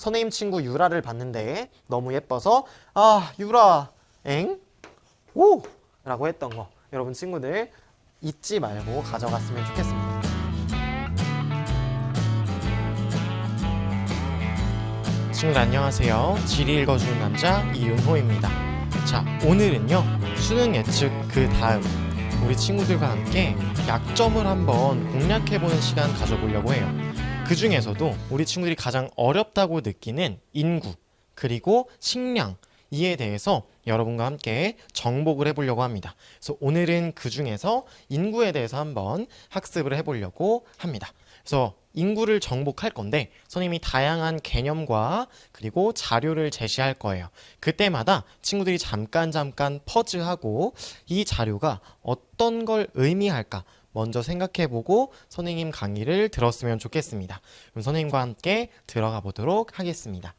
선생님 친구 유라를 봤는데 너무 예뻐서 아 유라 엥? 오! 라고 했던 거 여러분 친구들 잊지 말고 가져갔으면 좋겠습니다. 친구들 안녕하세요. 지리 읽어주는 남자 이윤호입니다. 자, 오늘은요 수능 예측 그 다음 우리 친구들과 함께 약점을 한번 공략해보는 시간 가져보려고 해요. 그 중에서도 우리 친구들이 가장 어렵다고 느끼는 인구 그리고 식량 이에 대해서 여러분과 함께 정복을 해보려고 합니다. 그래서 오늘은 그 중에서 인구에 대해서 한번 학습을 해보려고 합니다. 그래서 인구를 정복할 건데 선생님이 다양한 개념과 그리고 자료를 제시할 거예요. 그때마다 친구들이 잠깐 퍼즈하고 이 자료가 어떤 걸 의미할까 먼저 생각해보고 선생님 강의를 들었으면 좋겠습니다. 그럼 선생님과 함께 들어가 보도록 하겠습니다.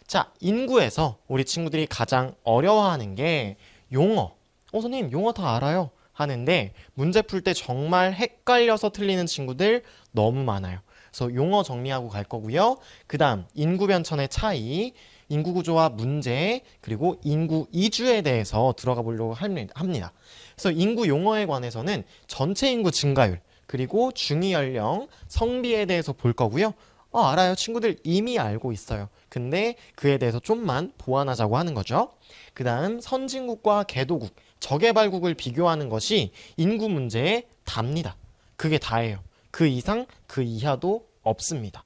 자, 인구에서 우리 친구들이 가장 어려워하는 게 용어. 선생님 용어 다 알아요 하는데 문제 풀 때 정말 헷갈려서 틀리는 친구들 너무 많아요. 그래서 용어 정리하고 갈 거고요. 그 다음 인구 변천의 차이, 인구 구조와 문제, 그리고 인구 이주에 대해서 들어가 보려고 합니다. 그래서 인구 용어에 관해서는 전체 인구 증가율, 그리고 중위 연령, 성비에 대해서 볼 거고요. 알아요. 친구들 이미 알고 있어요. 근데 그에 대해서 좀만 보완하자고 하는 거죠. 그 다음 선진국과 개도국, 저개발국을 비교하는 것이 인구 문제의 답니다. 그게 다예요. 그 이상, 그 이하도 없습니다.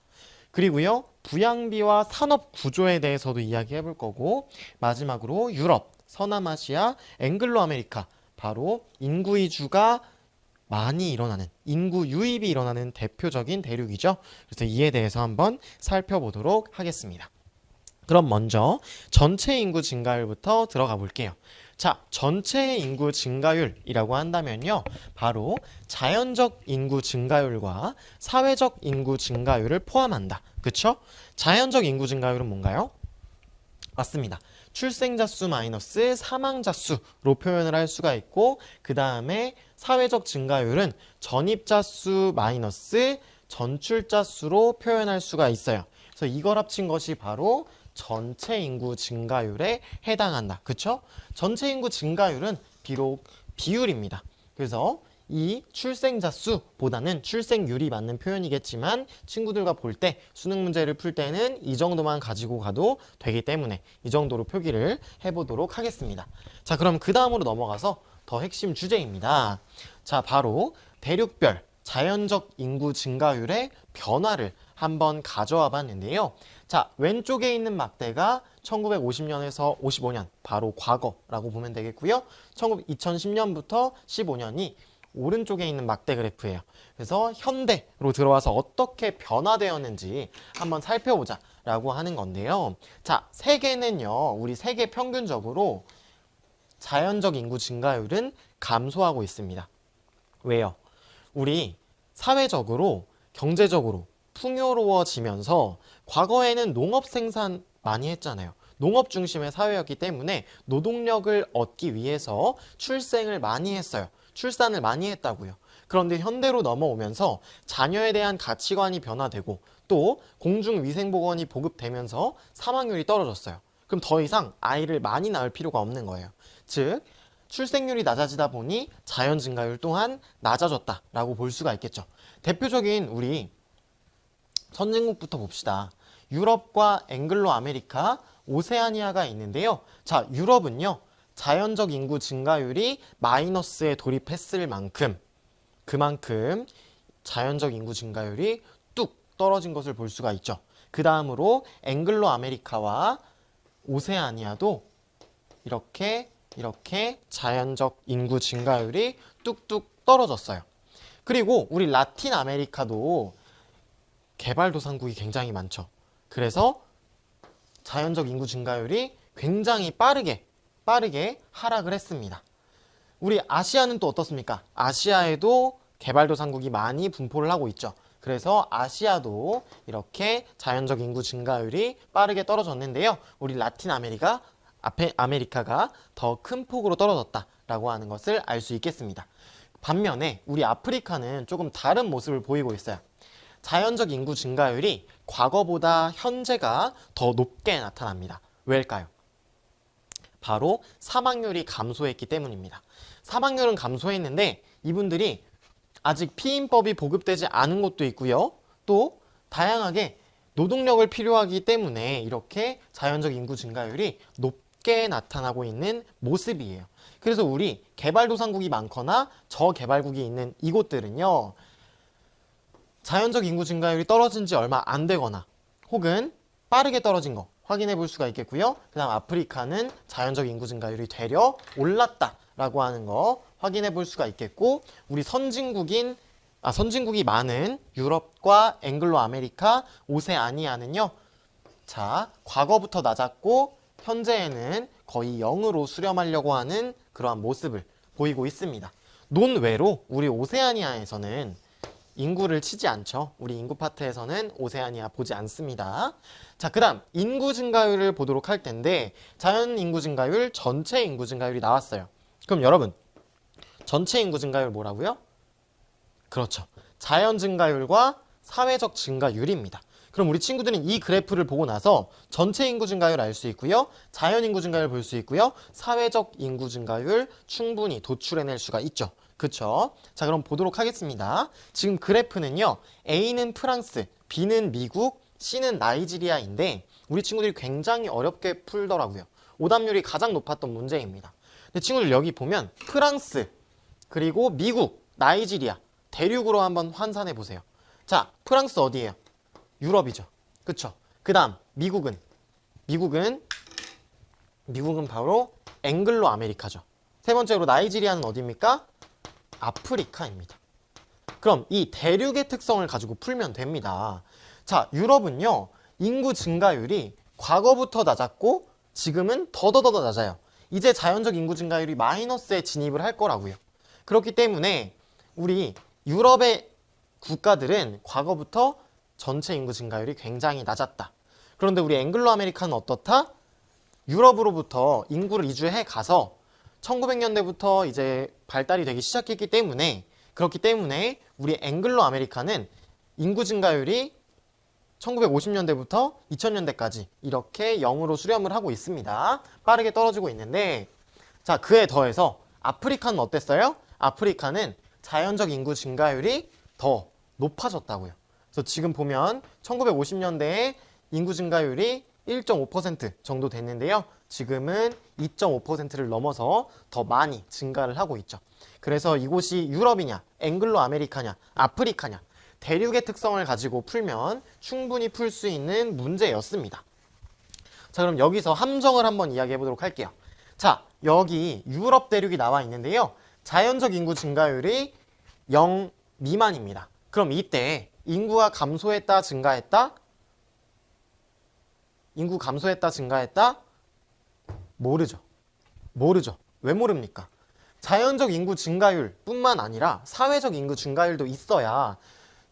그리고요, 부양비와 산업 구조에 대해서도 이야기해 볼 거고, 마지막으로 유럽, 서남아시아, 앵글로 아메리카, 바로 인구 이주가 많이 일어나는, 인구 유입이 일어나는 대표적인 대륙이죠. 그래서 이에 대해서 한번 살펴보도록 하겠습니다. 그럼 먼저 전체 인구 증가율부터 들어가 볼게요. 자, 전체 인구 증가율이라고 한다면요, 바로 자연적 인구 증가율과 사회적 인구 증가율을 포함한다. 그쵸? 자연적 인구 증가율은 뭔가요? 맞습니다. 출생자 수 마이너스 사망자 수로 표현을 할 수가 있고, 그 다음에 사회적 증가율은 전입자 수 마이너스 전출자 수로 표현할 수가 있어요. 그래서 이걸 합친 것이 바로 전체 인구 증가율에 해당한다. 그쵸? 전체 인구 증가율은 비록 비율입니다. 그래서 이 출생자 수보다는 출생률이 맞는 표현이겠지만 친구들과 볼 때 수능 문제를 풀 때는 이 정도만 가지고 가도 되기 때문에 이 정도로 표기를 해보도록 하겠습니다. 자, 그럼 그 다음으로 넘어가서 더 핵심 주제입니다. 자, 바로 대륙별 자연적 인구 증가율의 변화를 한번 가져와 봤는데요. 자, 왼쪽에 있는 막대가 1950년에서 55년, 바로 과거라고 보면 되겠고요. 2010년부터 15년이 오른쪽에 있는 막대 그래프예요. 그래서 현대로 들어와서 어떻게 변화되었는지 한번 살펴보자 라고 하는 건데요. 자, 세계는요, 우리 세계 평균적으로 자연적 인구 증가율은 감소하고 있습니다. 왜요? 우리 사회적으로, 경제적으로 풍요로워지면서 과거에는 농업 생산 많이 했잖아요. 농업 중심의 사회였기 때문에 노동력을 얻기 위해서 출생을 많이 했어요. 출산을 많이 했다고요. 그런데 현대로 넘어오면서 자녀에 대한 가치관이 변화되고 또 공중위생보건이 보급되면서 사망률이 떨어졌어요. 그럼 더 이상 아이를 많이 낳을 필요가 없는 거예요. 즉, 출생률이 낮아지다 보니 자연 증가율 또한 낮아졌다라고 볼 수가 있겠죠. 대표적인 우리 선진국부터 봅시다. 유럽과 앵글로 아메리카, 오세아니아가 있는데요. 자, 유럽은요, 자연적 인구 증가율이 마이너스에 돌입했을 만큼 그만큼 자연적 인구 증가율이 뚝 떨어진 것을 볼 수가 있죠. 그 다음으로 앵글로 아메리카와 오세아니아도 이렇게 자연적 인구 증가율이 뚝뚝 떨어졌어요. 그리고 우리 라틴 아메리카도 개발도상국이 굉장히 많죠. 그래서 자연적 인구 증가율이 굉장히 빠르게 하락을 했습니다. 우리 아시아는 또 어떻습니까? 아시아에도 개발도상국이 많이 분포를 하고 있죠. 그래서 아시아도 이렇게 자연적 인구 증가율이 빠르게 떨어졌는데요. 우리 라틴 아메리카가 더 큰 폭으로 떨어졌다라고 하는 것을 알 수 있겠습니다. 반면에 우리 아프리카는 조금 다른 모습을 보이고 있어요. 자연적 인구 증가율이 과거보다 현재가 더 높게 나타납니다. 왜일까요? 바로 사망률이 감소했기 때문입니다. 사망률은 감소했는데 이분들이 아직 피임법이 보급되지 않은 곳도 있고요. 또 다양하게 노동력을 필요하기 때문에 이렇게 자연적 인구 증가율이 높게 나타나고 있는 모습이에요. 그래서 우리 개발도상국이 많거나 저개발국이 있는 이곳들은요. 자연적 인구 증가율이 떨어진 지 얼마 안 되거나 혹은 빠르게 떨어진 거 확인해 볼 수가 있겠고요. 그 다음 아프리카는 자연적 인구 증가율이 되려 올랐다라고 하는 거 확인해 볼 수가 있겠고, 우리 선진국이 많은 유럽과 앵글로 아메리카, 오세아니아는요. 자, 과거부터 낮았고 현재에는 거의 0으로 수렴하려고 하는 그러한 모습을 보이고 있습니다. 논외로 우리 오세아니아에서는 인구를 치지 않죠. 우리 인구 파트에서는 오세아니아 보지 않습니다. 자, 그 다음 인구 증가율을 보도록 할 텐데 자연 인구 증가율, 전체 인구 증가율이 나왔어요. 그럼 여러분, 전체 인구 증가율 뭐라고요? 그렇죠. 자연 증가율과 사회적 증가율입니다. 그럼 우리 친구들은 이 그래프를 보고 나서 전체 인구 증가율 알 수 있고요. 자연 인구 증가율 볼 수 있고요. 사회적 인구 증가율 충분히 도출해낼 수가 있죠. 그쵸? 자, 그럼 보도록 하겠습니다. 지금 그래프는요. A는 프랑스, B는 미국, C는 나이지리아인데 우리 친구들이 굉장히 어렵게 풀더라고요. 오답률이 가장 높았던 문제입니다. 근데 친구들 여기 보면 프랑스, 그리고 미국, 나이지리아, 대륙으로 한번 환산해 보세요. 자, 프랑스 어디예요? 유럽이죠. 그쵸? 그 다음 미국은 바로 앵글로 아메리카죠. 세 번째로 나이지리아는 어디입니까? 아프리카입니다. 그럼 이 대륙의 특성을 가지고 풀면 됩니다. 자, 유럽은요. 인구 증가율이 과거부터 낮았고 지금은 더더더 낮아요. 이제 자연적 인구 증가율이 마이너스에 진입을 할 거라고요. 그렇기 때문에 우리 유럽의 국가들은 과거부터 전체 인구 증가율이 굉장히 낮았다. 그런데 우리 앵글로 아메리카는 어떻다? 유럽으로부터 인구를 이주해 가서 1900년대부터 이제 발달이 되기 시작했기 때문에, 그렇기 때문에 우리 앵글로 아메리카는 인구 증가율이 1950년대부터 2000년대까지 이렇게 0으로 수렴을 하고 있습니다. 빠르게 떨어지고 있는데, 자, 그에 더해서 아프리카는 어땠어요? 아프리카는 자연적 인구 증가율이 더 높아졌다고요. 그래서 지금 보면 1950년대에 인구 증가율이 1.5% 정도 됐는데요. 지금은 2.5%를 넘어서 더 많이 증가를 하고 있죠. 그래서 이곳이 유럽이냐, 앵글로 아메리카냐, 아프리카냐, 대륙의 특성을 가지고 풀면 충분히 풀 수 있는 문제였습니다. 자, 그럼 여기서 함정을 한번 이야기해 보도록 할게요. 자, 여기 유럽 대륙이 나와 있는데요. 자연적 인구 증가율이 0 미만입니다. 그럼 이때 인구가 감소했다, 증가했다? 인구 감소했다, 증가했다? 모르죠. 왜 모릅니까? 자연적 인구 증가율 뿐만 아니라 사회적 인구 증가율도 있어야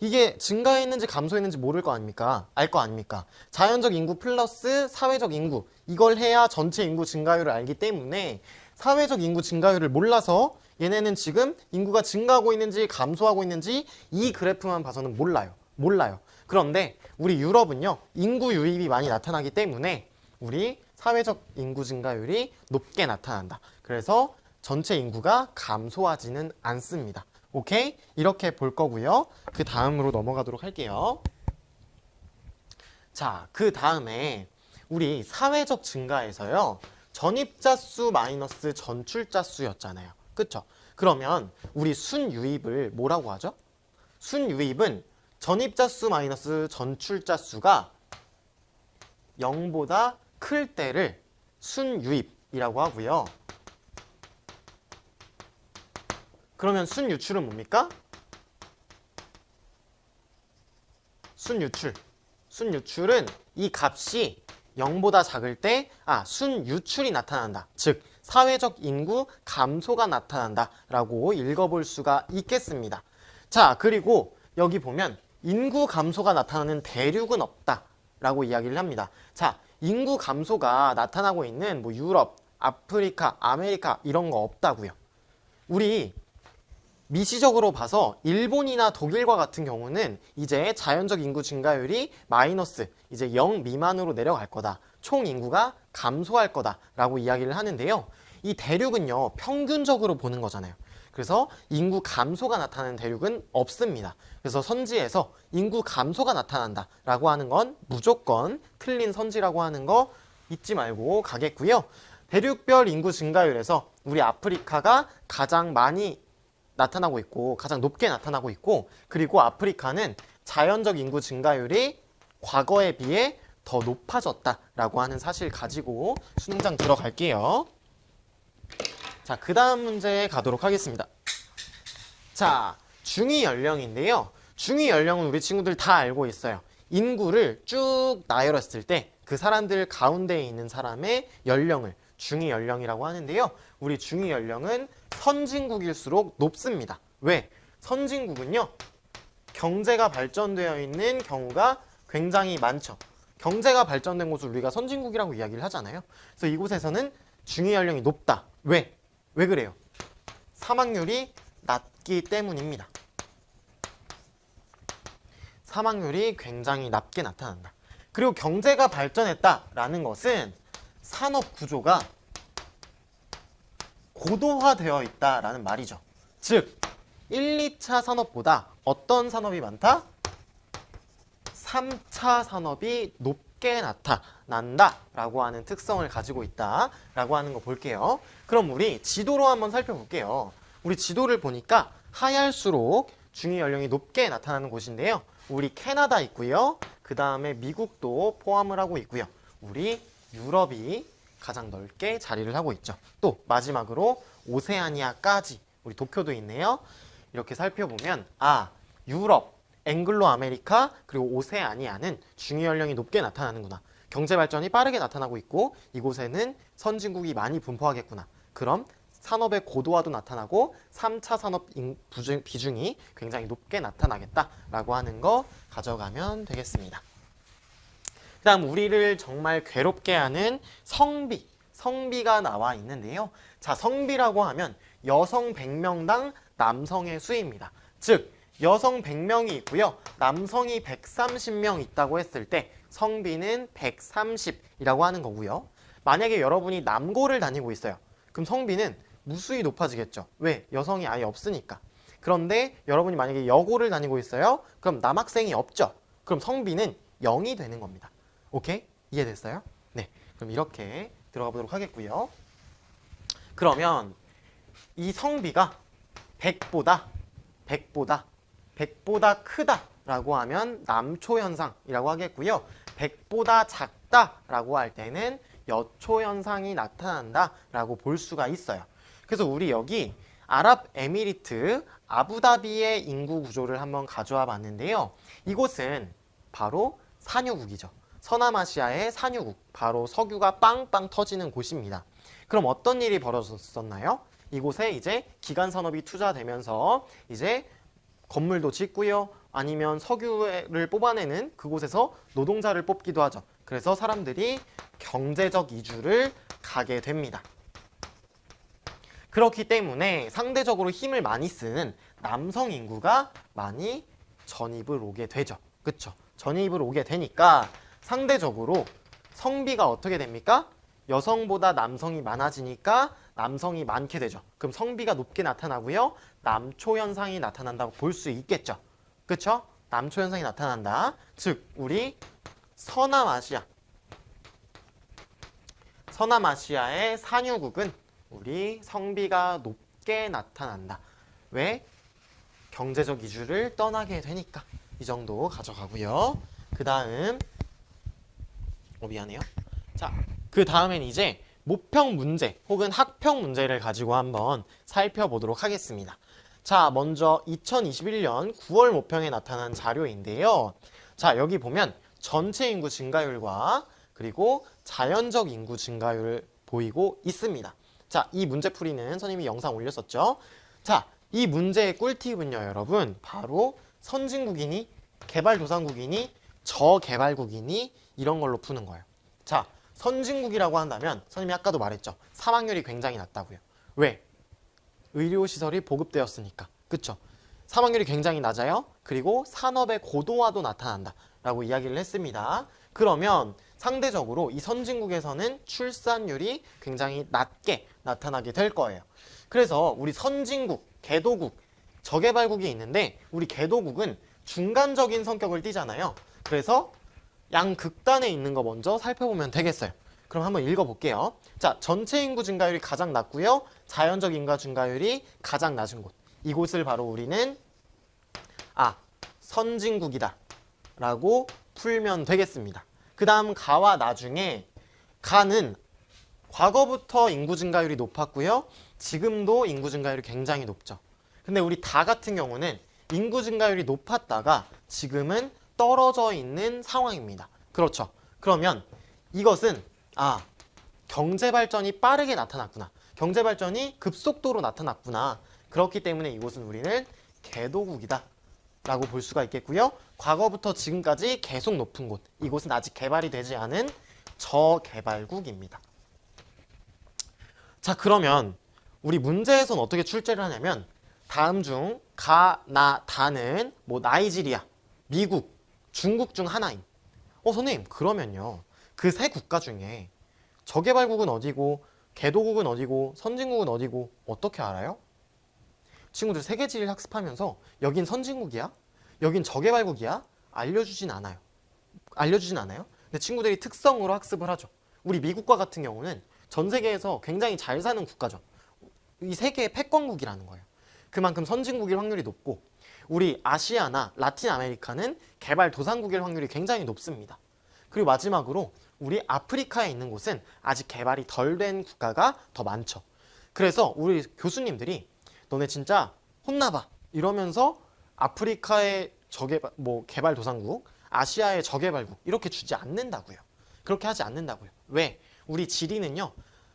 이게 증가했는지 감소했는지 모를 거 아닙니까? 알 거 아닙니까? 자연적 인구 플러스 사회적 인구, 이걸 해야 전체 인구 증가율을 알기 때문에 사회적 인구 증가율을 몰라서 얘네는 지금 인구가 증가하고 있는지 감소하고 있는지 이 그래프만 봐서는 몰라요. 그런데 우리 유럽은요, 인구 유입이 많이 나타나기 때문에 우리 사회적 인구 증가율이 높게 나타난다. 그래서 전체 인구가 감소하지는 않습니다. 오케이? 이렇게 볼 거고요. 그 다음으로 넘어가도록 할게요. 자, 그 다음에 우리 사회적 증가에서요, 전입자 수 마이너스 전출자 수였잖아요. 그쵸? 그러면 우리 순유입을 뭐라고 하죠? 순유입은 전입자 수 마이너스 전출자 수가 0보다 클 때를 순유입이라고 하고요. 그러면 순유출은 뭡니까? 순유출은 이 값이 0보다 작을 때 순유출이 나타난다. 즉 사회적 인구 감소가 나타난다 라고 읽어볼 수가 있겠습니다. 자, 그리고 여기 보면 인구 감소가 나타나는 대륙은 없다 라고 이야기를 합니다. 자, 인구 감소가 나타나고 있는 유럽, 아프리카, 아메리카 이런 거 없다고요. 우리 미시적으로 봐서 일본이나 독일과 같은 경우는 이제 자연적 인구 증가율이 마이너스, 이제 0 미만으로 내려갈 거다. 총 인구가 감소할 거다라고 이야기를 하는데요. 이 대륙은요, 평균적으로 보는 거잖아요. 그래서 인구 감소가 나타나는 대륙은 없습니다. 그래서 선지에서 인구 감소가 나타난다라고 하는 건 무조건 틀린 선지라고 하는 거 잊지 말고 가겠고요. 대륙별 인구 증가율에서 우리 아프리카가 가장 많이 나타나고 있고 가장 높게 나타나고 있고, 그리고 아프리카는 자연적 인구 증가율이 과거에 비해 더 높아졌다라고 하는 사실 가지고 수능장 들어갈게요. 자, 그 다음 문제 가도록 하겠습니다. 자, 중위 연령인데요. 중위 연령은 우리 친구들 다 알고 있어요. 인구를 쭉 나열했을 때 그 사람들 가운데에 있는 사람의 연령을 중위 연령이라고 하는데요. 우리 중위 연령은 선진국일수록 높습니다. 왜? 선진국은요, 경제가 발전되어 있는 경우가 굉장히 많죠. 경제가 발전된 곳을 우리가 선진국이라고 이야기를 하잖아요. 그래서 이곳에서는 중위 연령이 높다. 왜? 왜 그래요? 사망률이 낮기 때문입니다. 사망률이 굉장히 낮게 나타난다. 그리고 경제가 발전했다라는 것은 산업 구조가 고도화되어 있다라는 말이죠. 즉, 1, 2차 산업보다 어떤 산업이 많다? 3차 산업이 높게 나타난다라고 하는 특성을 가지고 있다라고 하는 거 볼게요. 그럼 우리 지도로 한번 살펴볼게요. 우리 지도를 보니까 하얄수록 중위 연령이 높게 나타나는 곳인데요. 우리 캐나다 있고요. 그 다음에 미국도 포함을 하고 있고요. 우리 유럽이 가장 넓게 자리를 하고 있죠. 또 마지막으로 오세아니아까지 우리 도쿄도 있네요. 이렇게 살펴보면 유럽, 앵글로 아메리카, 그리고 오세아니아는 중위 연령이 높게 나타나는구나. 경제 발전이 빠르게 나타나고 있고 이곳에는 선진국이 많이 분포하겠구나. 그럼 산업의 고도화도 나타나고 3차 산업 비중이 굉장히 높게 나타나겠다라고 하는 거 가져가면 되겠습니다. 그 다음 우리를 정말 괴롭게 하는 성비가 나와 있는데요. 자, 성비라고 하면 여성 100명당 남성의 수입니다. 즉, 여성 100명이 있고요. 남성이 130명 있다고 했을 때 성비는 130이라고 하는 거고요. 만약에 여러분이 남고를 다니고 있어요. 그럼 성비는 무수히 높아지겠죠. 왜? 여성이 아예 없으니까. 그런데 여러분이 만약에 여고를 다니고 있어요. 그럼 남학생이 없죠. 그럼 성비는 0이 되는 겁니다. 오케이? 이해됐어요? 네. 그럼 이렇게 들어가 보도록 하겠고요. 그러면 이 성비가 100보다 크다라고 하면 남초현상이라고 하겠고요. 100보다 작다라고 할 때는 여초현상이 나타난다라고 볼 수가 있어요. 그래서 우리 여기 아랍에미리트 아부다비의 인구 구조를 한번 가져와 봤는데요. 이곳은 바로 산유국이죠. 서남아시아의 산유국, 바로 석유가 빵빵 터지는 곳입니다. 그럼 어떤 일이 벌어졌었나요? 이곳에 이제 기간 산업이 투자되면서 이제 건물도 짓고요. 아니면 석유를 뽑아내는 그곳에서 노동자를 뽑기도 하죠. 그래서 사람들이 경제적 이주를 가게 됩니다. 그렇기 때문에 상대적으로 힘을 많이 쓰는 남성 인구가 많이 전입을 오게 되죠. 그쵸? 전입을 오게 되니까 상대적으로 성비가 어떻게 됩니까? 여성보다 남성이 많아지니까 남성이 많게 되죠. 그럼 성비가 높게 나타나고요. 남초현상이 나타난다고 볼 수 있겠죠. 그쵸? 남초현상이 나타난다. 즉, 우리 서남아시아의 산유국은 우리 성비가 높게 나타난다. 왜? 경제적 이주를 떠나게 되니까. 이 정도 가져가고요. 그 다음 미안해요. 자, 그 다음엔 이제 모평 문제 혹은 학평 문제를 가지고 한번 살펴보도록 하겠습니다. 자, 먼저 2021년 9월 모평에 나타난 자료인데요. 자, 여기 보면 전체 인구 증가율과 그리고 자연적 인구 증가율을 보이고 있습니다. 자, 이 문제풀이는 선생님이 영상 올렸었죠. 자, 이 문제의 꿀팁은요, 여러분. 바로 선진국이니, 개발도상국이니, 저개발국이니 이런 걸로 푸는 거예요. 자, 선진국이라고 한다면 선생님이 아까도 말했죠. 사망률이 굉장히 낮다고요. 왜? 의료시설이 보급되었으니까. 그쵸? 사망률이 굉장히 낮아요. 그리고 산업의 고도화도 나타난다 라고 이야기를 했습니다. 그러면 상대적으로 이 선진국에서는 출산율이 굉장히 낮게 나타나게 될 거예요. 그래서 우리 선진국, 개도국, 저개발국이 있는데 우리 개도국은 중간적인 성격을 띠잖아요. 그래서 양극단에 있는 거 먼저 살펴보면 되겠어요. 그럼 한번 읽어볼게요. 자, 전체 인구 증가율이 가장 낮고요. 자연적 인구 증가율이 가장 낮은 곳. 이곳을 바로 우리는 선진국이다 라고 풀면 되겠습니다. 그 다음 가와 나중에 가는 과거부터 인구 증가율이 높았고요. 지금도 인구 증가율이 굉장히 높죠. 근데 우리 다 같은 경우는 인구 증가율이 높았다가 지금은 떨어져 있는 상황입니다. 그렇죠. 그러면 이것은 경제 발전이 빠르게 나타났구나. 경제 발전이 급속도로 나타났구나. 그렇기 때문에 이곳은 우리는 개도국이다 라고 볼 수가 있겠고요. 과거부터 지금까지 계속 높은 곳. 이곳은 아직 개발이 되지 않은 저개발국입니다. 자, 그러면 우리 문제에서는 어떻게 출제를 하냐면 다음 중 가, 나, 다는 나이지리아, 미국, 중국 중 하나임. 선생님, 그러면요. 그 세 국가 중에 저개발국은 어디고 개도국은 어디고 선진국은 어디고 어떻게 알아요? 친구들 세계지리를 학습하면서 여긴 선진국이야? 여긴 저개발국이야? 알려주진 않아요. 근데 친구들이 특성으로 학습을 하죠. 우리 미국과 같은 경우는 전 세계에서 굉장히 잘 사는 국가죠. 이 세계의 패권국이라는 거예요. 그만큼 선진국일 확률이 높고 우리 아시아나 라틴 아메리카는 개발도상국일 확률이 굉장히 높습니다. 그리고 마지막으로 우리 아프리카에 있는 곳은 아직 개발이 덜 된 국가가 더 많죠. 그래서 우리 교수님들이 너네 진짜 혼나봐 이러면서 아프리카의 개발도상국, 아시아의 저개발국 이렇게 주지 않는다고요. 그렇게 하지 않는다고요. 왜? 우리 지리는요.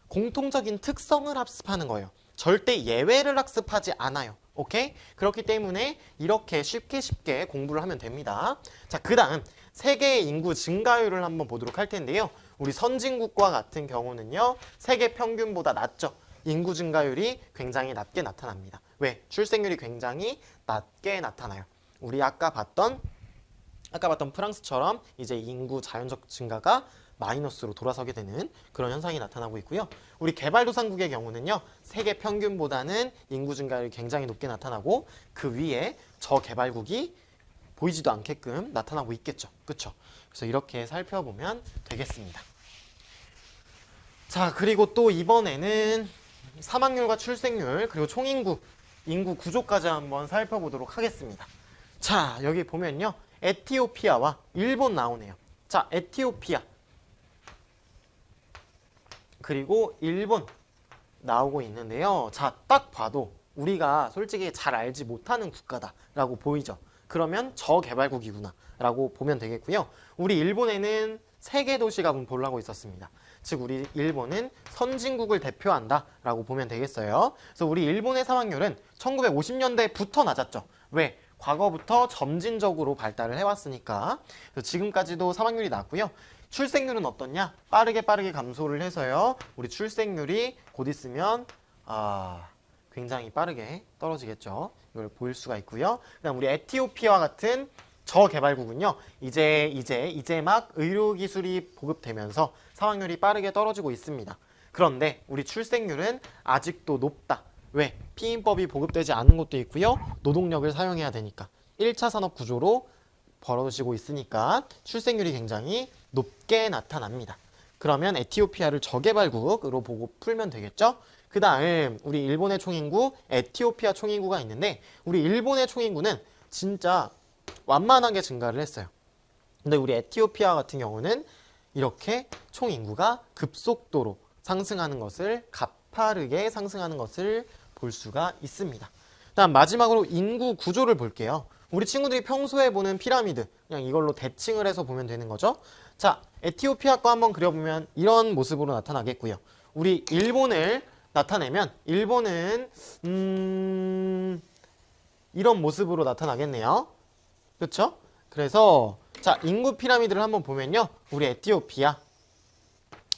공통적인 특성을 학습하는 거예요. 절대 예외를 학습하지 않아요. 오케이? 그렇기 때문에 이렇게 쉽게 공부를 하면 됩니다. 자, 그 다음 세계의 인구 증가율을 한번 보도록 할 텐데요. 우리 선진국과 같은 경우는요. 세계 평균보다 낮죠. 인구 증가율이 굉장히 낮게 나타납니다. 왜? 출생률이 굉장히 낮게 나타나요. 우리 아까 봤던 프랑스처럼 이제 인구 자연적 증가가 마이너스로 돌아서게 되는 그런 현상이 나타나고 있고요. 우리 개발도상국의 경우는요. 세계 평균보다는 인구 증가율이 굉장히 높게 나타나고 그 위에 저개발국이 보이지도 않게끔 나타나고 있겠죠. 그렇죠? 그래서 이렇게 살펴보면 되겠습니다. 자, 그리고 또 이번에는 사망률과 출생률 그리고 총인구, 인구 구조까지 한번 살펴보도록 하겠습니다. 자, 여기 보면요. 에티오피아와 일본 나오네요. 자, 에티오피아 그리고 일본 나오고 있는데요. 자, 딱 봐도 우리가 솔직히 잘 알지 못하는 국가다라고 보이죠. 그러면 저개발국이구나 라고 보면 되겠고요. 우리 일본에는 3개 도시가 분포를 하고 있었습니다. 즉 우리 일본은 선진국을 대표한다 라고 보면 되겠어요. 그래서 우리 일본의 사망률은 1950년대부터 낮았죠. 왜? 과거부터 점진적으로 발달을 해왔으니까. 그래서 지금까지도 사망률이 낮고요. 출생률은 어떻냐? 빠르게 감소를 해서요. 우리 출생률이 곧 있으면 굉장히 빠르게 떨어지겠죠. 이걸 보일 수가 있고요. 그다음 우리 에티오피아와 같은 저개발국은요. 이제 막 의료기술이 보급되면서 사망률이 빠르게 떨어지고 있습니다. 그런데 우리 출생률은 아직도 높다. 왜? 피임법이 보급되지 않은 곳도 있고요. 노동력을 사용해야 되니까. 1차 산업 구조로 벌어지고 있으니까 출생률이 굉장히 높게 나타납니다. 그러면 에티오피아를 저개발국으로 보고 풀면 되겠죠? 그 다음 우리 일본의 총인구, 에티오피아 총인구가 있는데 우리 일본의 총인구는 진짜 완만하게 증가를 했어요. 근데 우리 에티오피아 같은 경우는 이렇게 총인구가 급속도로 상승하는 것을 가파르게 상승하는 것을 볼 수가 있습니다. 다음 마지막으로 인구 구조를 볼게요. 우리 친구들이 평소에 보는 피라미드 그냥 이걸로 대칭을 해서 보면 되는 거죠. 자, 에티오피아 거 한번 그려보면 이런 모습으로 나타나겠고요. 우리 일본을 나타내면 일본은 이런 모습으로 나타나겠네요. 그렇죠? 그래서 자, 인구 피라미드를 한번 보면요. 우리 에티오피아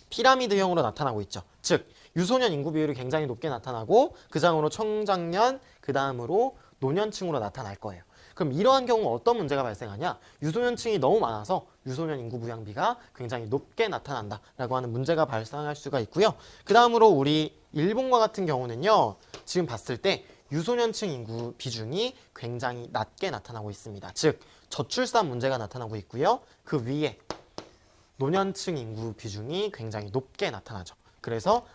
피라미드형으로 나타나고 있죠. 즉 유소년 인구 비율이 굉장히 높게 나타나고 그 다음으로 청장년, 그 다음으로 노년층으로 나타날 거예요. 그럼 이러한 경우 어떤 문제가 발생하냐? 유소년층이 너무 많아서 유소년 인구 부양비가 굉장히 높게 나타난다라고 하는 문제가 발생할 수가 있고요. 그 다음으로 우리 일본과 같은 경우는요. 지금 봤을 때 유소년층 인구 비중이 굉장히 낮게 나타나고 있습니다. 즉 저출산 문제가 나타나고 있고요. 그 위에 노년층 인구 비중이 굉장히 높게 나타나죠. 그래서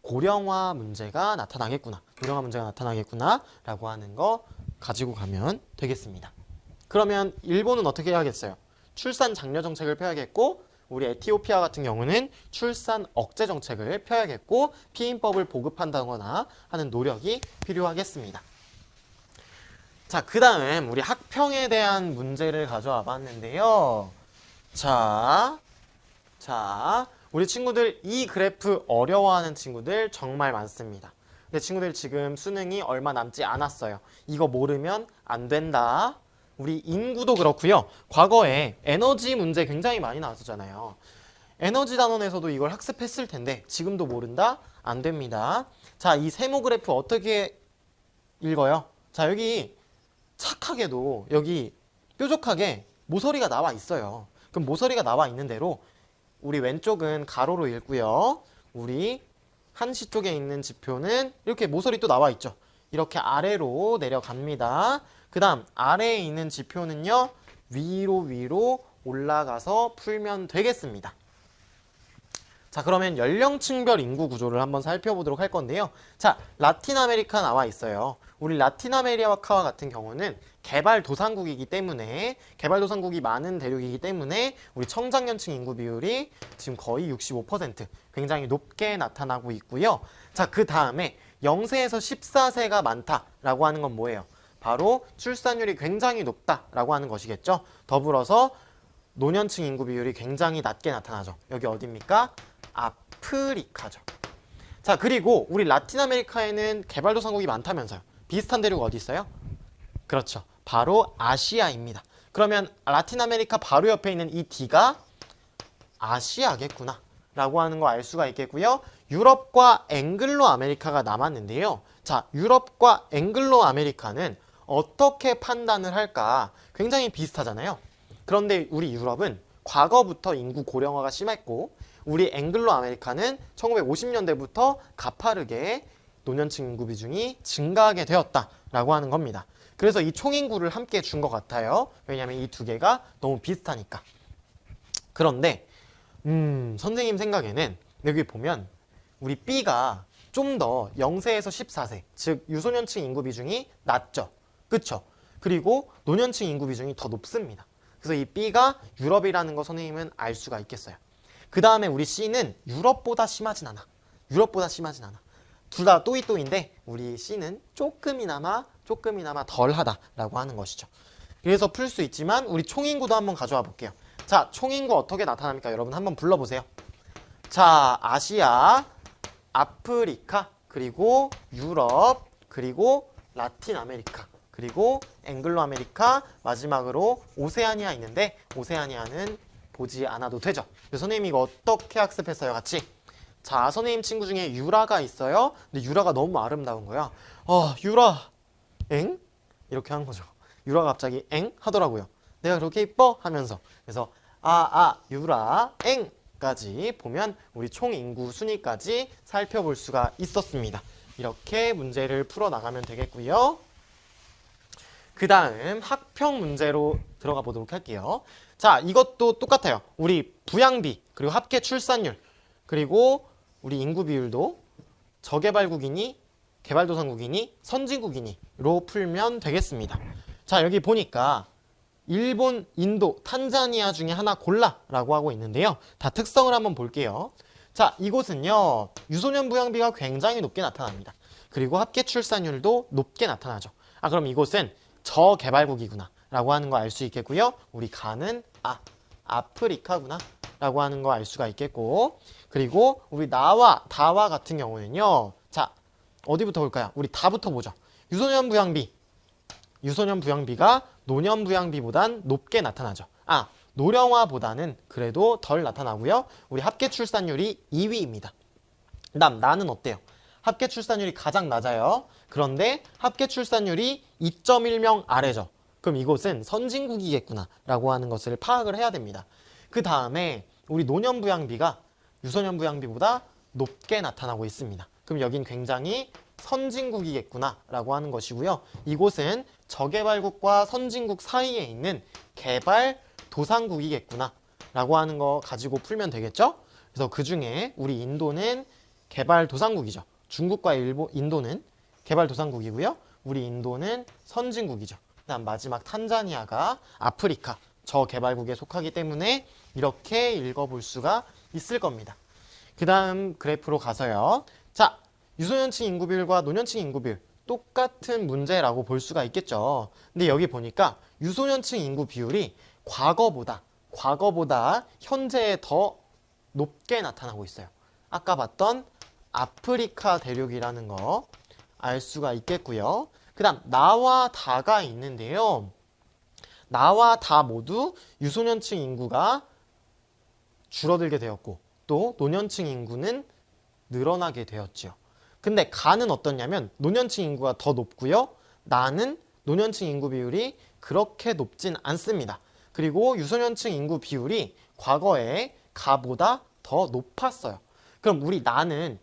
고령화 문제가 나타나겠구나. 고령화 문제가 나타나겠구나 라고 하는 거 가지고 가면 되겠습니다. 그러면 일본은 어떻게 해야겠어요? 출산 장려 정책을 펴야겠고 우리 에티오피아 같은 경우는 출산 억제 정책을 펴야겠고 피임법을 보급한다거나 하는 노력이 필요하겠습니다. 자, 그 다음 우리 학평에 대한 문제를 가져와 봤는데요. 자, 우리 친구들 이 그래프 어려워하는 친구들 정말 많습니다. 근데 친구들 지금 수능이 얼마 남지 않았어요. 이거 모르면 안 된다. 우리 인구도 그렇고요. 과거에 에너지 문제 굉장히 많이 나왔었잖아요. 에너지 단원에서도 이걸 학습했을 텐데 지금도 모른다? 안 됩니다. 자, 이 세모 그래프 어떻게 읽어요? 자, 여기 착하게도 여기 뾰족하게 모서리가 나와 있어요. 그럼 모서리가 나와 있는 대로 우리 왼쪽은 가로로 읽고요. 우리 한시 쪽에 있는 지표는 이렇게 모서리 또 나와 있죠. 이렇게 아래로 내려갑니다. 그 다음 아래에 있는 지표는요. 위로 올라가서 풀면 되겠습니다. 자, 그러면 연령층별 인구 구조를 한번 살펴보도록 할 건데요. 자, 라틴 아메리카 나와 있어요. 우리 라틴 아메리카와 같은 경우는 개발도상국이기 때문에 개발도상국이 많은 대륙이기 때문에 우리 청장년층 인구 비율이 지금 거의 65% 굉장히 높게 나타나고 있고요. 자, 그 다음에 0세에서 14세가 많다라고 하는 건 뭐예요? 바로 출산율이 굉장히 높다라고 하는 것이겠죠. 더불어서 노년층 인구 비율이 굉장히 낮게 나타나죠. 여기 어디입니까? 아프리카죠. 자, 그리고 우리 라틴 아메리카에는 개발도상국이 많다면서요. 비슷한 대륙 어디 있어요? 그렇죠. 바로 아시아입니다. 그러면 라틴 아메리카 바로 옆에 있는 이 D가 아시아겠구나 라고 하는 거 알 수가 있겠고요. 유럽과 앵글로 아메리카가 남았는데요. 자, 유럽과 앵글로 아메리카는 어떻게 판단을 할까? 굉장히 비슷하잖아요. 그런데 우리 유럽은 과거부터 인구 고령화가 심했고 우리 앵글로 아메리카는 1950년대부터 가파르게 노년층 인구 비중이 증가하게 되었다라고 하는 겁니다. 그래서 이 총인구를 함께 준 것 같아요. 왜냐하면 이 두 개가 너무 비슷하니까. 그런데 선생님 생각에는 여기 보면 우리 B가 좀 더 0세에서 14세, 즉 유소년층 인구 비중이 낮죠. 그쵸? 그리고 노년층 인구 비중이 더 높습니다. 그래서 이 B가 유럽이라는 거 선생님은 알 수가 있겠어요. 그 다음에 우리 C는 유럽보다 심하진 않아. 유럽보다 심하진 않아. 둘 다 또이또인데 우리 C는 조금이나마 덜하다라고 하는 것이죠. 그래서 풀 수 있지만 우리 총인구도 한번 가져와 볼게요. 자, 총인구 어떻게 나타납니까? 여러분 한번 불러보세요. 자, 아시아, 아프리카, 그리고 유럽, 그리고 라틴 아메리카, 그리고 앵글로 아메리카, 마지막으로 오세아니아 있는데 오세아니아는 보지 않아도 되죠. 선생님이 이거 어떻게 학습했어요? 같이. 자, 선생님 친구 중에 유라가 있어요. 근데 유라가 너무 아름다운 거야. 유라, 엥? 이렇게 하는 거죠. 유라가 갑자기 엥? 하더라고요. 내가 그렇게 이뻐? 하면서. 그래서 유라, 엥! 까지 보면 우리 총 인구 순위까지 살펴볼 수가 있었습니다. 이렇게 문제를 풀어나가면 되겠고요. 그 다음 학평 문제로 들어가 보도록 할게요. 자, 이것도 똑같아요. 우리 부양비, 그리고 합계 출산율, 그리고 우리 인구 비율도 저개발국이니 개발도상국이니 선진국이니로 풀면 되겠습니다. 자, 여기 보니까 일본, 인도, 탄자니아 중에 하나 골라라고 하고 있는데요. 다 특성을 한번 볼게요. 자, 이곳은요. 유소년 부양비가 굉장히 높게 나타납니다. 그리고 합계 출산율도 높게 나타나죠. 그럼 이곳은 저개발국이구나 라고 하는 거 알 수 있겠고요. 우리 가는 아프리카구나 라고 하는 거 알 수가 있겠고, 그리고 우리 나와 다와 같은 경우는요. 자, 어디부터 볼까요? 우리 다부터 보죠. 유소년 부양비가 노년 부양비보단 높게 나타나죠. 노령화보다는 그래도 덜 나타나고요. 우리 합계 출산율이 2위입니다. 그다음 나는 어때요? 합계 출산율이 가장 낮아요. 그런데 합계 출산율이 2.1명 아래죠. 그럼 이곳은 선진국이겠구나 라고 하는 것을 파악을 해야 됩니다. 그 다음에 우리 노년부양비가 유소년부양비보다 높게 나타나고 있습니다. 그럼 여긴 굉장히 선진국이겠구나 라고 하는 것이고요. 이곳은 저개발국과 선진국 사이에 있는 개발도상국이겠구나 라고 하는 거 가지고 풀면 되겠죠? 그래서 그 중에 우리 인도는 개발도상국이죠. 중국과 인도는 개발도상국이고요. 우리 인도는 선진국이죠. 그다음 마지막 탄자니아가 아프리카 저개발국에 속하기 때문에 이렇게 읽어볼 수가 있을 겁니다. 그 다음 그래프로 가서요. 자, 유소년층 인구 비율과 노년층 인구 비율 똑같은 문제라고 볼 수가 있겠죠. 근데 여기 보니까 유소년층 인구 비율이 과거보다 현재에 더 높게 나타나고 있어요. 아까 봤던 아프리카 대륙이라는 거 알 수가 있겠고요. 그 다음 나와 다가 있는데요. 나와 다 모두 유소년층 인구가 줄어들게 되었고 또 노년층 인구는 늘어나게 되었죠. 근데 가는 어떻냐면 노년층 인구가 더 높고요. 나는 노년층 인구 비율이 그렇게 높진 않습니다. 그리고 유소년층 인구 비율이 과거에 가보다 더 높았어요. 그럼 우리 나는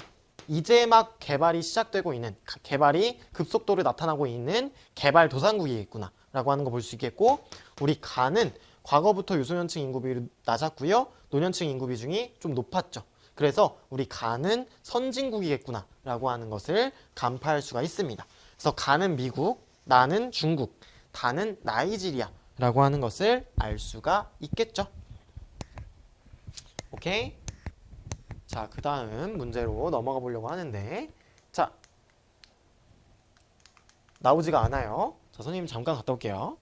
이제 막 개발이 시작되고 있는, 개발이 급속도로 나타나고 있는 개발도상국이겠구나 라고 하는 거 볼 수 있겠고, 우리 가는 과거부터 유소년층 인구 비율이 낮았고요. 노년층 인구 비중이 좀 높았죠. 그래서 우리 가는 선진국이겠구나 라고 하는 것을 간파할 수가 있습니다. 그래서 가는 미국, 나는 중국, 다는 나이지리아 라고 하는 것을 알 수가 있겠죠. 오케이? 자, 그 다음 문제로 넘어가 보려고 하는데, 자, 나오지가 않아요. 자, 선생님 잠깐 갔다 올게요.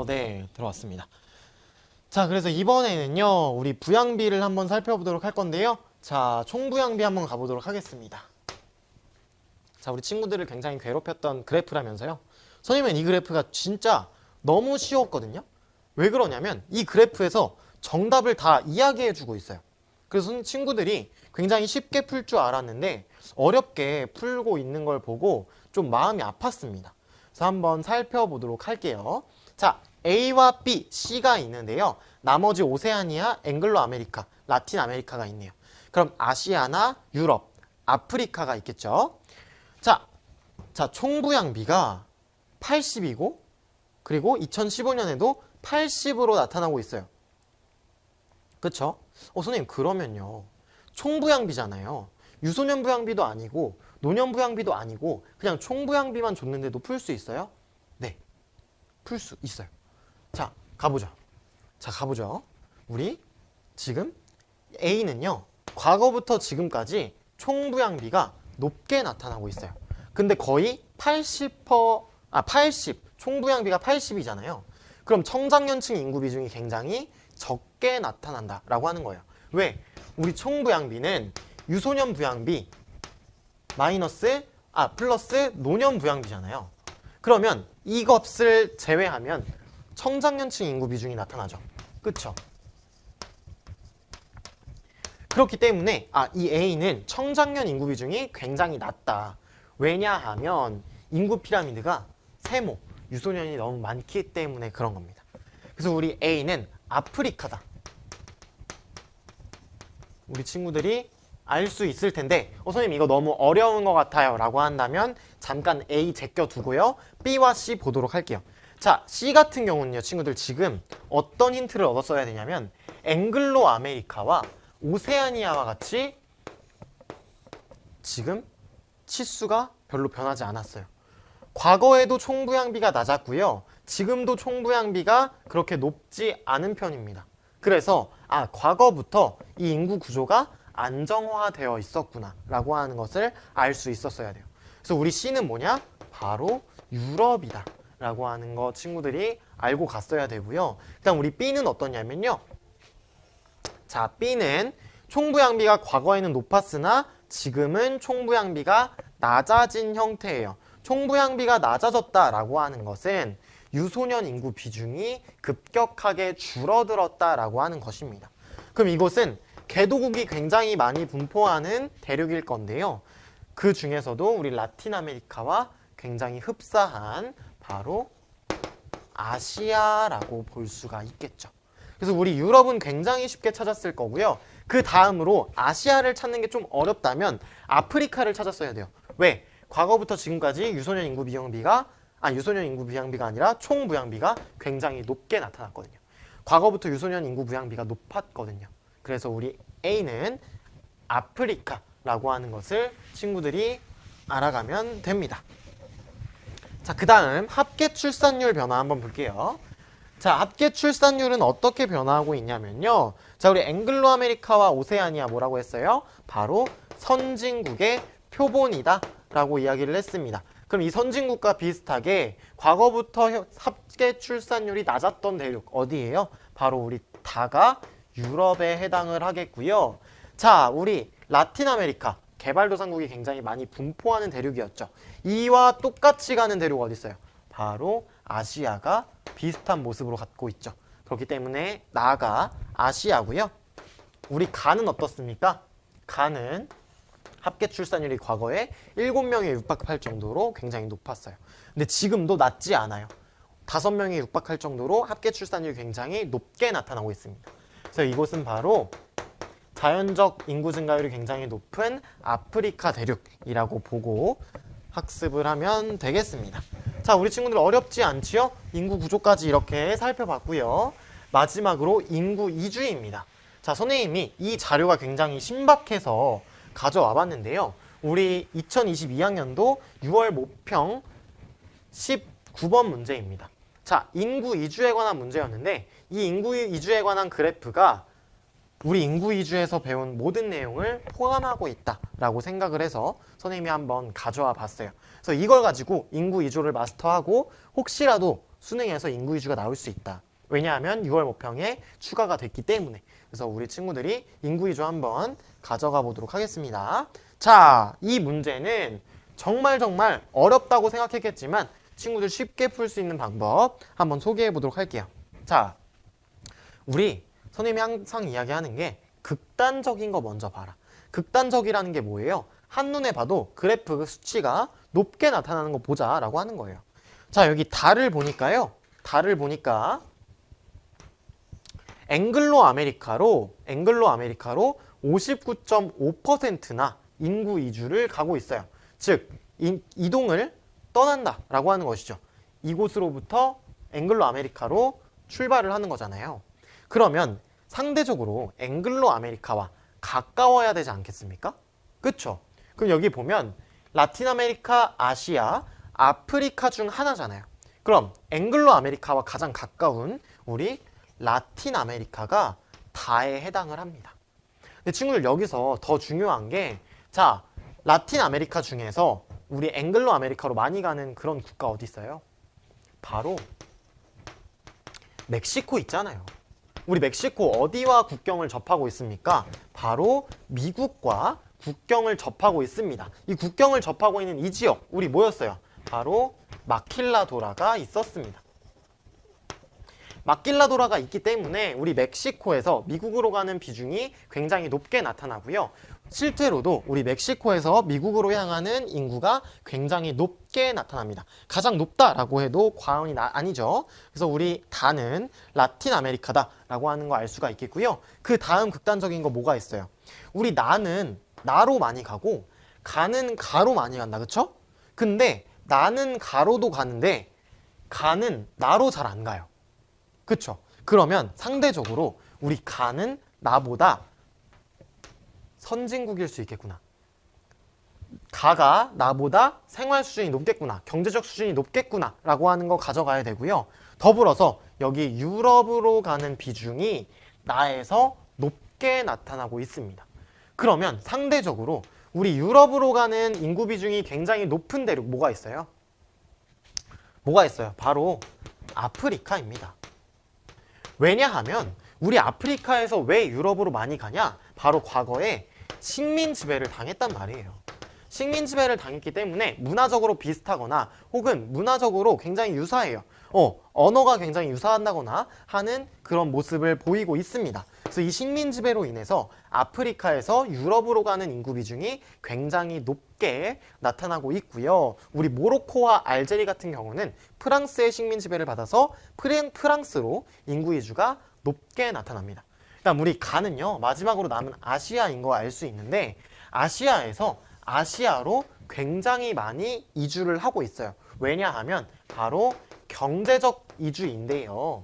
네, 들어왔습니다. 자, 그래서 이번에는요, 우리 부양비를 한번 살펴보도록 할 건데요. 자, 총부양비 한번 가보도록 하겠습니다. 자, 우리 친구들을 굉장히 괴롭혔던 그래프라면서요. 선생님은 이 그래프가 진짜 너무 쉬웠거든요. 왜 그러냐면 이 그래프에서 정답을 다 이야기해주고 있어요. 그래서 친구들이 굉장히 쉽게 풀 줄 알았는데 어렵게 풀고 있는 걸 보고 좀 마음이 아팠습니다. 그래서 한번 살펴보도록 할게요. 자, A와 B, C가 있는데요. 나머지 오세아니아, 앵글로 아메리카, 라틴 아메리카가 있네요. 그럼 아시아나 유럽, 아프리카가 있겠죠. 자, 총부양비가 80이고 그리고 2015년에도 80으로 나타나고 있어요. 그쵸? 선생님 그러면요. 총부양비잖아요. 유소년 부양비도 아니고 노년 부양비도 아니고 그냥 총부양비만 줬는데도 풀 수 있어요? 네. 풀 수 있어요. 자, 가보죠. 우리 지금 A는요. 과거부터 지금까지 총부양비가 높게 나타나고 있어요. 근데 거의 80, 총부양비가 80이잖아요. 그럼 청장년층 인구 비중이 굉장히 적게 나타난다라고 하는 거예요. 왜? 우리 총부양비는 유소년 부양비 플러스 노년 부양비잖아요. 그러면 이것을 제외하면 청장년층 인구 비중이 나타나죠. 그쵸? 그렇기 때문에 이 A는 청장년 인구 비중이 굉장히 낮다. 왜냐하면 인구 피라미드가 세모, 유소년이 너무 많기 때문에 그런 겁니다. 그래서 우리 A는 아프리카다. 우리 친구들이 알 수 있을 텐데 선생님 이거 너무 어려운 것 같아요 라고 한다면 잠깐 A 제껴두고요. B와 C 보도록 할게요. 자, C 같은 경우는요. 친구들 지금 어떤 힌트를 얻었어야 되냐면 앵글로 아메리카와 오세아니아와 같이 지금 치수가 별로 변하지 않았어요. 과거에도 총부양비가 낮았고요. 지금도 총부양비가 그렇게 높지 않은 편입니다. 그래서 과거부터 이 인구 구조가 안정화되어 있었구나 라고 하는 것을 알 수 있었어야 돼요. 그래서 우리 C는 뭐냐? 바로 유럽이다 라고 하는 거 친구들이 알고 갔어야 되고요. 일단 우리 B는 어떠냐면요. 자, B는 총부양비가 과거에는 높았으나 지금은 총부양비가 낮아진 형태예요. 총부양비가 낮아졌다라고 하는 것은 유소년 인구 비중이 급격하게 줄어들었다라고 하는 것입니다. 그럼 이곳은 개도국이 굉장히 많이 분포하는 대륙일 건데요. 그 중에서도 우리 라틴 아메리카와 굉장히 흡사한 바로 아시아라고 볼 수가 있겠죠. 그래서 우리 유럽은 굉장히 쉽게 찾았을 거고요. 그 다음으로 아시아를 찾는 게 좀 어렵다면 아프리카를 찾았어야 돼요. 왜? 과거부터 지금까지 유소년 인구 부양비가 아니라 총 부양비가 굉장히 높게 나타났거든요. 과거부터 유소년 인구 부양비가 높았거든요. 그래서 우리 A는 아프리카라고 하는 것을 친구들이 알아가면 됩니다. 자, 그 다음 합계 출산율 변화 한번 볼게요. 자, 합계 출산율은 어떻게 변화하고 있냐면요. 자, 우리 앵글로 아메리카와 오세아니아 뭐라고 했어요? 바로 선진국의 표본이다 라고 이야기를 했습니다. 그럼 이 선진국과 비슷하게 과거부터 합계 출산율이 낮았던 대륙 어디예요? 바로 우리 다가 유럽에 해당을 하겠고요. 자, 우리 라틴 아메리카 개발도상국이 굉장히 많이 분포하는 대륙이었죠. 이와 똑같이 가는 대륙 어디 있어요? 바로 아시아가 비슷한 모습으로 갖고 있죠. 그렇기 때문에 나가 아시아고요. 우리 가는 어떻습니까? 가는 합계 출산율이 과거에 7명에 육박할 정도로 굉장히 높았어요. 근데 지금도 낮지 않아요. 5명에 육박할 정도로 합계 출산율이 굉장히 높게 나타나고 있습니다. 그래서 이곳은 바로 자연적 인구 증가율이 굉장히 높은 아프리카 대륙이라고 보고 학습을 하면 되겠습니다. 자, 우리 친구들 어렵지 않지요? 인구 구조까지 이렇게 살펴봤고요. 마지막으로 인구 이주입니다. 자, 선생님이 이 자료가 굉장히 신박해서 가져와 봤는데요. 우리 2022학년도 6월 모평 19번 문제입니다. 자, 인구 이주에 관한 문제였는데 이 인구 이주에 관한 그래프가 우리 인구 이주에서 배운 모든 내용을 포함하고 있다라고 생각을 해서 선생님이 한번 가져와 봤어요. 그래서 이걸 가지고 인구 이주를 마스터하고 혹시라도 수능에서 인구 이주가 나올 수 있다. 왜냐하면 6월 모평에 추가가 됐기 때문에. 그래서 우리 친구들이 인구 이주 한번 가져가 보도록 하겠습니다. 자, 이 문제는 정말 어렵다고 생각했겠지만 친구들 쉽게 풀 수 있는 방법 한번 소개해 보도록 할게요. 자, 우리 선생님이 항상 이야기하는 게 극단적인 거 먼저 봐라. 극단적이라는 게 뭐예요? 한눈에 봐도 그래프 수치가 높게 나타나는 거 보자라고 하는 거예요. 자, 여기 달을 보니까요. 달을 보니까 앵글로 아메리카로 59.5%나 인구 이주를 가고 있어요. 즉, 이동을 떠난다라고 하는 것이죠. 이곳으로부터 앵글로 아메리카로 출발을 하는 거잖아요. 그러면 상대적으로 앵글로 아메리카와 가까워야 되지 않겠습니까? 그쵸? 그럼 여기 보면 라틴 아메리카, 아시아, 아프리카 중 하나잖아요. 그럼 앵글로 아메리카와 가장 가까운 우리 라틴 아메리카가 다에 해당을 합니다. 근데 친구들 여기서 더 중요한 게 자, 라틴 아메리카 중에서 우리 앵글로 아메리카로 많이 가는 그런 국가 어디 있어요? 바로 멕시코 있잖아요. 우리 멕시코 어디와 국경을 접하고 있습니까? 바로 미국과 국경을 접하고 있습니다. 이 국경을 접하고 있는 이 지역, 우리 뭐였어요? 바로 마킬라도라가 있었습니다. 마킬라도라가 있기 때문에 우리 멕시코에서 미국으로 가는 비중이 굉장히 높게 나타나고요. 실제로도 우리 멕시코에서 미국으로 향하는 인구가 굉장히 높게 나타납니다. 가장 높다라고 해도 과언이 아니죠. 그래서 우리 다는 라틴 아메리카다라고 하는 거 알 수가 있겠고요. 그 다음 극단적인 거 뭐가 있어요? 우리 나는 나로 많이 가고 가는 가로 많이 간다. 그쵸? 근데 나는 가로도 가는데 가는 나로 잘 안 가요. 그쵸? 그러면 상대적으로 우리 가는 나보다 선진국일 수 있겠구나. 가가 나보다 생활 수준이 높겠구나. 경제적 수준이 높겠구나 라고 하는 거 가져가야 되고요. 더불어서 여기 유럽으로 가는 비중이 나에서 높게 나타나고 있습니다. 그러면 상대적으로 우리 유럽으로 가는 인구 비중이 굉장히 높은 대륙 뭐가 있어요? 뭐가 있어요? 바로 아프리카입니다. 왜냐하면 우리 아프리카에서 왜 유럽으로 많이 가냐? 바로 과거에 식민 지배를 당했단 말이에요. 식민 지배를 당했기 때문에 문화적으로 비슷하거나 혹은 문화적으로 굉장히 유사해요. 언어가 굉장히 유사한다거나 하는 그런 모습을 보이고 있습니다. 그래서 이 식민 지배로 인해서 아프리카에서 유럽으로 가는 인구 비중이 굉장히 높게 나타나고 있고요. 우리 모로코와 알제리 같은 경우는 프랑스의 식민 지배를 받아서 프랑스로 인구 이주가 높게 나타납니다. 그다음 우리 가는요, 마지막으로 남은 아시아인 거 알 수 있는데, 아시아에서 아시아로 굉장히 많이 이주를 하고 있어요. 왜냐하면 바로 경제적 이주인데요.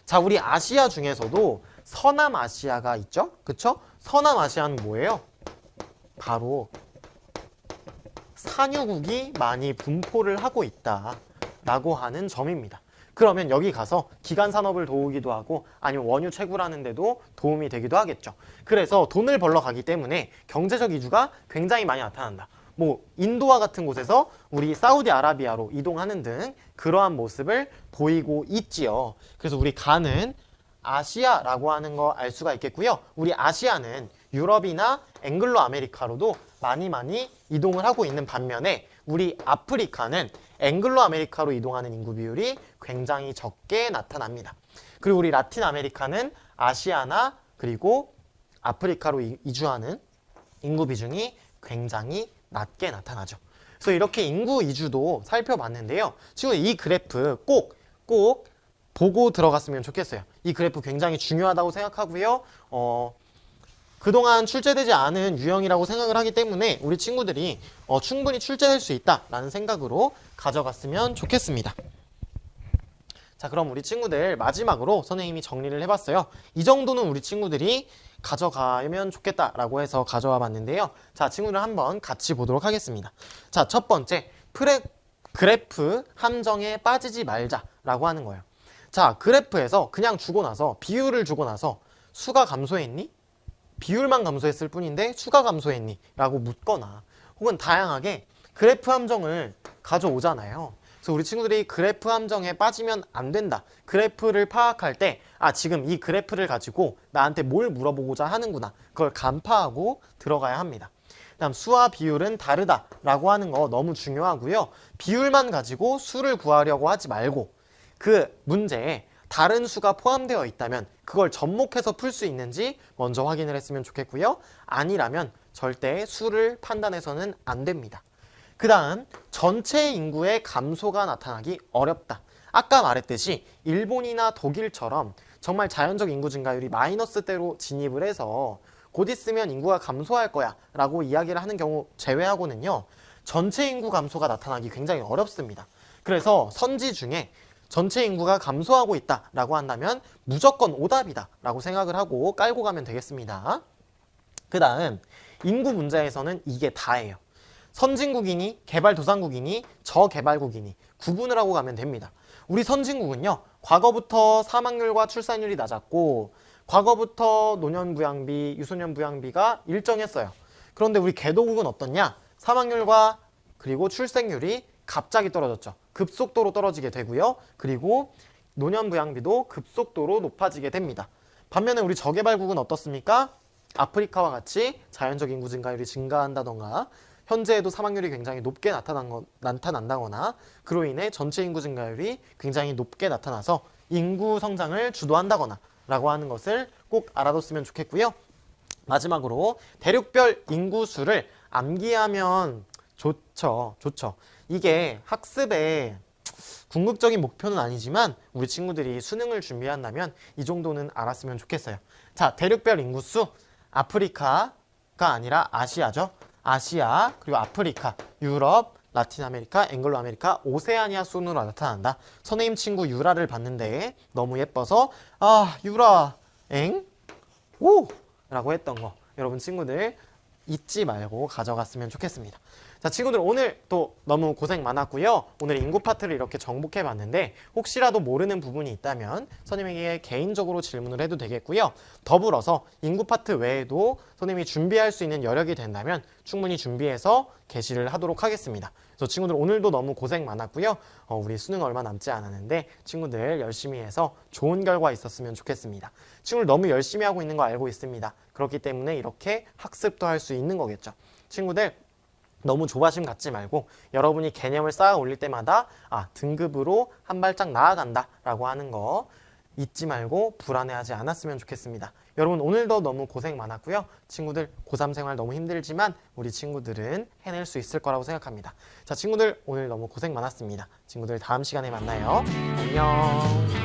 자, 우리 아시아 중에서도 서남아시아가 있죠? 그쵸? 서남아시아는 뭐예요? 바로 산유국이 많이 분포를 하고 있다라고 하는 점입니다. 그러면 여기 가서 기간 산업을 도우기도 하고 아니면 원유 채굴하는 데도 도움이 되기도 하겠죠. 그래서 돈을 벌러 가기 때문에 경제적 이주가 굉장히 많이 나타난다. 뭐 인도와 같은 곳에서 우리 사우디아라비아로 이동하는 등 그러한 모습을 보이고 있지요. 그래서 우리 가는 아시아라고 하는 거 알 수가 있겠고요. 우리 아시아는 유럽이나 앵글로 아메리카로도 많이 이동을 하고 있는 반면에 우리 아프리카는 앵글로 아메리카로 이동하는 인구 비율이 굉장히 적게 나타납니다. 그리고 우리 라틴 아메리카는 아시아나 그리고 아프리카로 이주하는 인구 비중이 굉장히 낮게 나타나죠. 그래서 이렇게 인구 이주도 살펴봤는데요. 지금 이 그래프 꼭 보고 들어갔으면 좋겠어요. 이 그래프 굉장히 중요하다고 생각하고요. 그동안 출제되지 않은 유형이라고 생각을 하기 때문에 우리 친구들이 충분히 출제될 수 있다라는 생각으로 가져갔으면 좋겠습니다. 자, 그럼 우리 친구들 마지막으로 선생님이 정리를 해봤어요. 이 정도는 우리 친구들이 가져가면 좋겠다라고 해서 가져와 봤는데요. 자, 친구들 한번 같이 보도록 하겠습니다. 자, 첫 번째, 그래프 함정에 빠지지 말자라고 하는 거예요. 자, 그래프에서 그냥 주고 나서 비율을 주고 나서 수가 감소했니? 비율만 감소했을 뿐인데 수가 감소했니? 라고 묻거나 혹은 다양하게 그래프 함정을 가져오잖아요. 그래서 우리 친구들이 그래프 함정에 빠지면 안 된다. 그래프를 파악할 때 지금 이 그래프를 가지고 나한테 뭘 물어보고자 하는구나. 그걸 간파하고 들어가야 합니다. 다음 수와 비율은 다르다라고 하는 거 너무 중요하고요. 비율만 가지고 수를 구하려고 하지 말고 그 문제에 다른 수가 포함되어 있다면 그걸 접목해서 풀 수 있는지 먼저 확인을 했으면 좋겠고요. 아니라면 절대 수를 판단해서는 안 됩니다. 그 다음 전체 인구의 감소가 나타나기 어렵다. 아까 말했듯이 일본이나 독일처럼 정말 자연적 인구 증가율이 마이너스대로 진입을 해서 곧 있으면 인구가 감소할 거야 라고 이야기를 하는 경우 제외하고는요. 전체 인구 감소가 나타나기 굉장히 어렵습니다. 그래서 선지 중에 전체 인구가 감소하고 있다라고 한다면 무조건 오답이다 라고 생각을 하고 깔고 가면 되겠습니다. 그 다음 인구 문제에서는 이게 다예요. 선진국이니 개발도상국이니 저개발국이니 구분을 하고 가면 됩니다. 우리 선진국은요. 과거부터 사망률과 출산율이 낮았고 과거부터 노년부양비, 유소년부양비가 일정했어요. 그런데 우리 개도국은 어떻냐? 사망률과 그리고 출생률이 갑자기 떨어졌죠. 급속도로 떨어지게 되고요. 그리고 노년부양비도 급속도로 높아지게 됩니다. 반면에 우리 저개발국은 어떻습니까? 아프리카와 같이 자연적 인구 증가율이 증가한다던가 현재에도 사망률이 굉장히 높게 나타난다거나 그로 인해 전체 인구 증가율이 굉장히 높게 나타나서 인구 성장을 주도한다거나 라고 하는 것을 꼭 알아뒀으면 좋겠고요. 마지막으로 대륙별 인구수를 암기하면 좋죠. 이게 학습의 궁극적인 목표는 아니지만 우리 친구들이 수능을 준비한다면 이 정도는 알았으면 좋겠어요. 자, 대륙별 인구수 아프리카가 아니라 아시아죠. 아시아, 그리고 아프리카, 유럽, 라틴 아메리카, 앵글로 아메리카, 오세아니아 순으로 나타난다. 선생님 친구 유라를 봤는데 너무 예뻐서 유라 엥? 오! 라고 했던 거 여러분 친구들 잊지 말고 가져갔으면 좋겠습니다. 자, 친구들 오늘 또 너무 고생 많았고요. 오늘 인구 파트를 이렇게 정복해 봤는데 혹시라도 모르는 부분이 있다면 선생님에게 개인적으로 질문을 해도 되겠고요. 더불어서 인구 파트 외에도 선생님이 준비할 수 있는 여력이 된다면 충분히 준비해서 게시를 하도록 하겠습니다. 그래서 친구들 오늘도 너무 고생 많았고요. 우리 수능 얼마 남지 않았는데 친구들 열심히 해서 좋은 결과 있었으면 좋겠습니다. 친구들 너무 열심히 하고 있는 거 알고 있습니다. 그렇기 때문에 이렇게 학습도 할 수 있는 거겠죠. 친구들 너무 조바심 갖지 말고 여러분이 개념을 쌓아 올릴 때마다 등급으로 한 발짝 나아간다 라고 하는 거 잊지 말고 불안해하지 않았으면 좋겠습니다. 여러분 오늘도 너무 고생 많았고요. 친구들 고3 생활 너무 힘들지만 우리 친구들은 해낼 수 있을 거라고 생각합니다. 자, 친구들 오늘 너무 고생 많았습니다. 친구들 다음 시간에 만나요. 안녕.